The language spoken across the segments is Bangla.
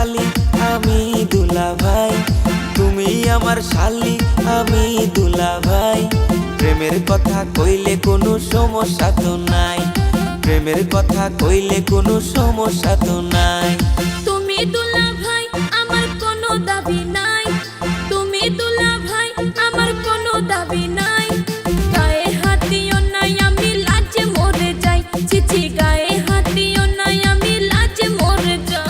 শালি আমি দুলাভাই, তুমি আমার শালি আমি দুলাভাই। প্রেমের কথা কইলে কোনো সমস্যা তো নাই, প্রেমের কথা কইলে কোনো সমস্যা তো নাই। তুমি দুলাভাই আমার কোনো দাবি নাই, তুমি দুলাভাই আমার কোনো দাবি নাই। গায়ে হাতিও নাই আমি লাজে মরে যাই, চিঠি গায়ে হাতিও নাই আমি লাজে মরে যাই।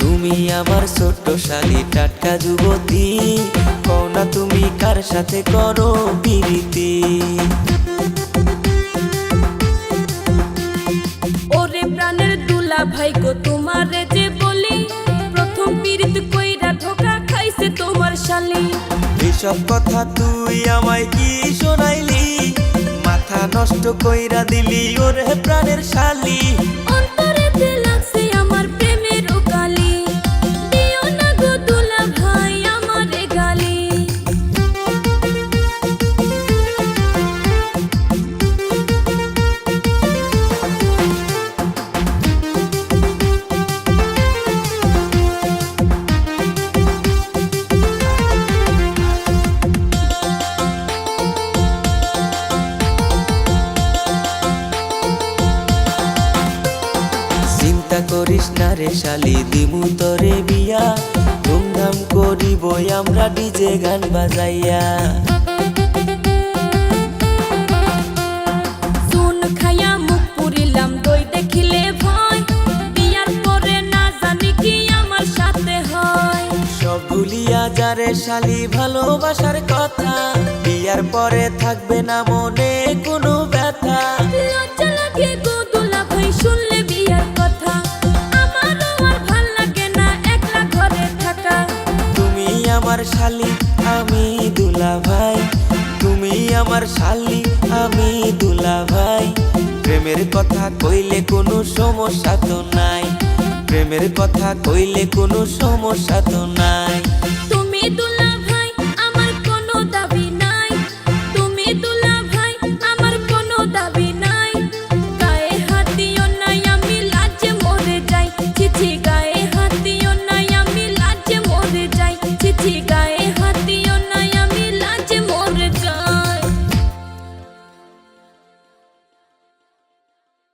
তুমি আমার ছোট্ট শালি টাটকা যুবতী, কও না তুমি কার সাথে করো প্রীতি। ওরে প্রাণের দুলাভাই গো তোমারে যে বলি, প্রথম পীড়িত কইরা ধোকা খাইছে তোমার শালি। এসব কথা তুই আমায় কি শোনাইলি, মাথা নষ্ট কইরা দিলি ওরে প্রাণের শালি। অন্তরেতে লাগছে আমার প্রেমের কালি, দিও না গো দুলাভাই আমারে গালি। চিন্তা করিস না রে শালি, দিমু তোরে বিয়া, ধুমধাম করিব আমরা ডিজে গান বাজাইয়া। চুন খাইয়া মুখ পুরিলাম দই দেখিলে ভয়, বিয়ার পরে না জানি কি আমার সাথে হয়। সব ভুলিয়া যারে শালি ভালোবাসার কথা, বিয়ার পরে থাকবে না মনে কোনো ব্যথা। লজ্জা লাগে গো দুলাভাই শুনলে বিয়ার কথা, আমারও আর ভাল লাগে না একলা ঘরে থাকা। তুমি আমার শালি আমি দুলাভাই, তুমি আমার শালি আমি দুলাভাই। প্রেমের কথা কইলে কোনো সমস্যা তো নাই, প্রেমের কথা কইলে কোনো সমস্যা তো নাই। তুমি দুলা